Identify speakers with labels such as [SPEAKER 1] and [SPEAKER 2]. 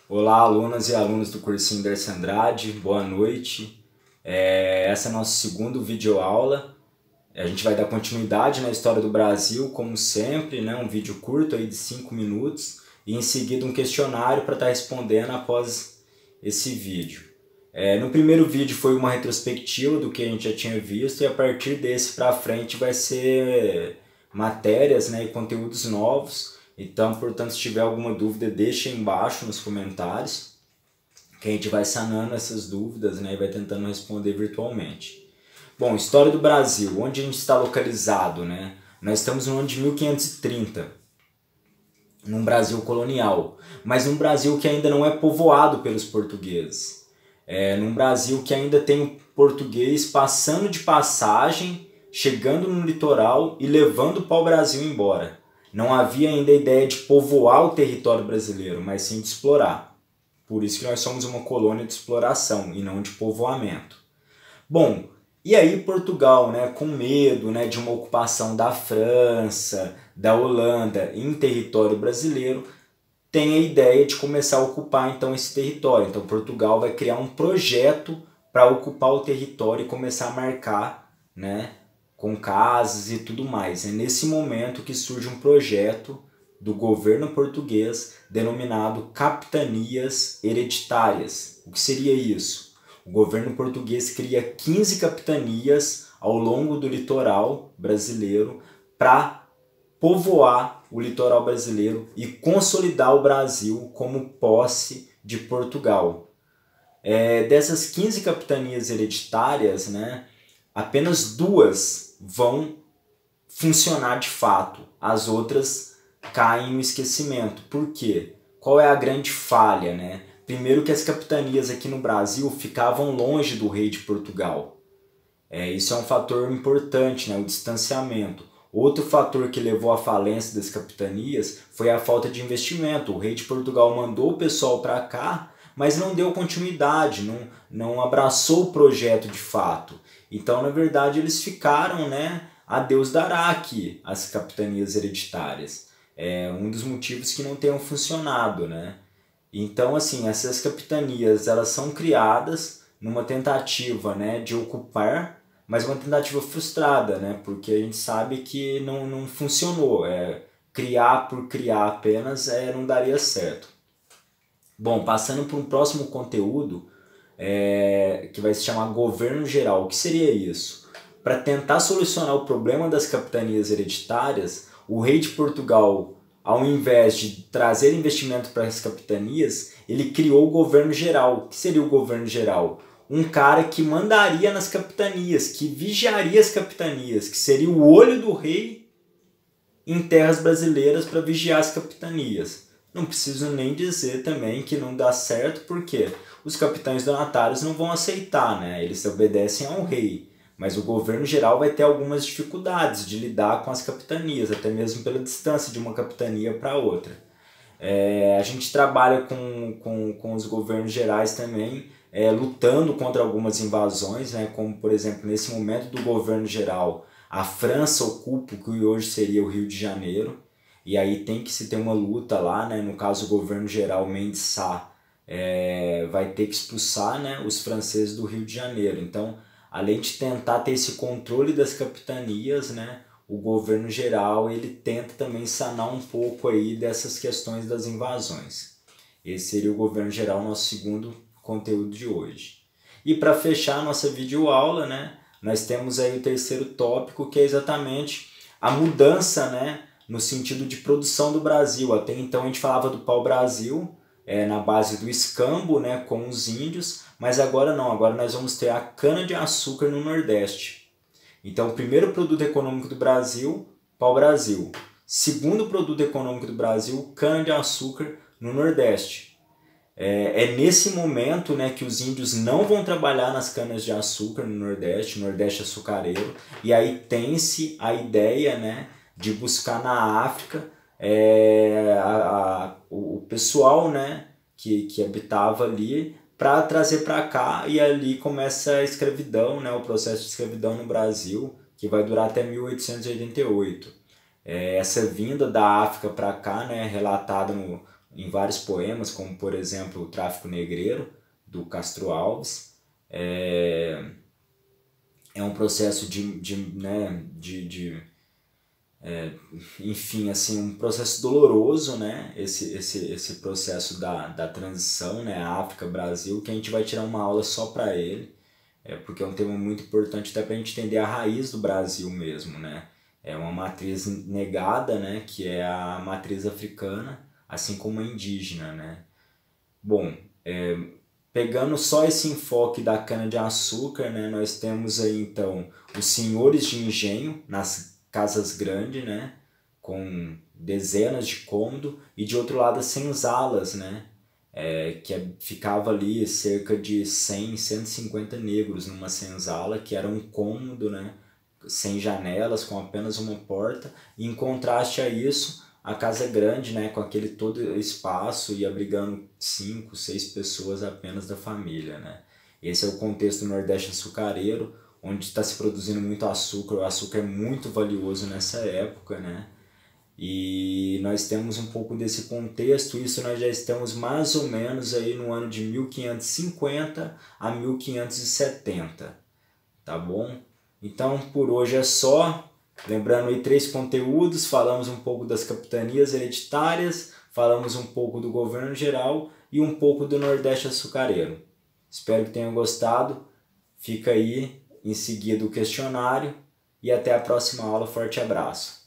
[SPEAKER 1] Olá, alunas e alunos do cursinho Darcy Andrade, boa noite. Essa é a nossa segunda videoaula. A gente vai dar continuidade na história do Brasil, como sempre, né? Um vídeo curto aí de 5 minutos e em seguida um questionário para estar respondendo após esse vídeo. No primeiro vídeo foi uma retrospectiva do que a gente já tinha visto e a partir desse para frente vai ser matérias, né, e conteúdos novos. Então, portanto, se tiver alguma dúvida, deixa aí embaixo nos comentários, que a gente vai sanando essas dúvidas, né, e vai tentando responder virtualmente. Bom, história do Brasil, onde a gente está localizado, né? Nós estamos no ano de 1530, num Brasil colonial, mas num Brasil que ainda não é povoado pelos portugueses. Num Brasil que ainda tem o português passando de passagem, chegando no litoral e levando o pau-brasil embora. Não havia ainda a ideia de povoar o território brasileiro, mas sim de explorar. Por isso que nós somos uma colônia de exploração e não de povoamento. Bom, e aí Portugal, né, com medo, né, de uma ocupação da França, da Holanda em território brasileiro, tem a ideia de começar a ocupar então esse território. Então Portugal vai criar um projeto para ocupar o território e começar a marcar, né, com casas e tudo mais. É nesse momento que surge um projeto do governo português denominado capitanias hereditárias. O que seria isso? O governo português cria 15 capitanias ao longo do litoral brasileiro para povoar o litoral brasileiro e consolidar o Brasil como posse de Portugal. Dessas 15 capitanias hereditárias, né, apenas 2 vão funcionar de fato. As outras caem no esquecimento. Por quê? Qual é a grande falha, né? Primeiro que as capitanias aqui no Brasil ficavam longe do rei de Portugal. Isso é um fator importante, né? O distanciamento. Outro fator que levou à falência das capitanias foi a falta de investimento. O rei de Portugal mandou o pessoal para cá, mas não deu continuidade, não abraçou o projeto de fato. Então, na verdade, eles ficaram, né, a Deus dará aqui, as capitanias hereditárias. É um dos motivos que não tenham funcionado, né? Então, assim, essas capitanias, elas são criadas numa tentativa, né, de ocupar, mas uma tentativa frustrada, né, porque a gente sabe que não funcionou. Criar por criar apenas não daria certo. Bom, passando para um próximo conteúdo, que vai se chamar Governo Geral. O que seria isso? Para tentar solucionar o problema das capitanias hereditárias, o rei de Portugal, ao invés de trazer investimento para as capitanias, ele criou o governo geral. O que seria o governo geral? Um cara que mandaria nas capitanias, que vigiaria as capitanias, que seria o olho do rei em terras brasileiras para vigiar as capitanias. Não preciso nem dizer também que não dá certo, porque os capitães donatários não vão aceitar, né? Eles obedecem ao rei. Mas o governo geral vai ter algumas dificuldades de lidar com as capitanias, até mesmo pela distância de uma capitania para outra. A gente trabalha com os governos gerais também, lutando contra algumas invasões, né, como por exemplo nesse momento do governo geral, a França ocupa o que hoje seria o Rio de Janeiro, e aí tem que se ter uma luta lá, né, no caso o governo geral Mendes Sá vai ter que expulsar, né, os franceses do Rio de Janeiro. Então, além de tentar ter esse controle das capitanias, né, o governo geral ele tenta também sanar um pouco aí dessas questões das invasões. Esse seria o governo geral, nosso segundo conteúdo de hoje. E para fechar a nossa videoaula, né, nós temos aí o terceiro tópico, que é exatamente a mudança, né, no sentido de produção do Brasil. Até então a gente falava do pau-brasil, na base do escambo, né, com os índios, mas agora não, agora nós vamos ter a cana-de-açúcar no Nordeste. Então, o primeiro produto econômico do Brasil, pau-brasil. Segundo produto econômico do Brasil, cana-de-açúcar no Nordeste. Nesse momento, né, que os índios não vão trabalhar nas canas-de-açúcar no Nordeste açucareiro, e aí tem-se a ideia, né, de buscar na África o pessoal, né, que habitava ali, para trazer para cá, e ali começa a escravidão, né, o processo de escravidão no Brasil, que vai durar até 1888. Essa vinda da África para cá, né, relatada em vários poemas, como por exemplo o Tráfico Negreiro, do Castro Alves. É um processo enfim, assim, um processo doloroso, né? Esse processo da transição, né? África-Brasil, que a gente vai tirar uma aula só para ele, porque é um tema muito importante até para a gente entender a raiz do Brasil mesmo, né? É uma matriz negada, né? Que é a matriz africana, assim como a indígena, né? Bom, pegando só esse enfoque da cana-de-açúcar, né, nós temos aí então os senhores de engenho nas casas grandes, né, com dezenas de cômodos, e de outro lado as senzalas, né, ficava ali cerca de 100, 150 negros numa senzala, que era um cômodo, né, sem janelas, com apenas uma porta, e em contraste a isso, a casa grande, né, com aquele todo espaço e abrigando 5, 6 pessoas apenas da família, né. Esse é o contexto do Nordeste açucareiro, onde está se produzindo muito açúcar. O açúcar é muito valioso nessa época, né. E nós temos um pouco desse contexto. Isso nós já estamos mais ou menos aí no ano de 1550 a 1570, tá bom? Então por hoje é só. Lembrando aí 3 conteúdos: falamos um pouco das capitanias hereditárias, falamos um pouco do governo geral e um pouco do Nordeste açucareiro. Espero que tenham gostado. Fica aí em seguida o questionário e até a próxima aula. Forte abraço!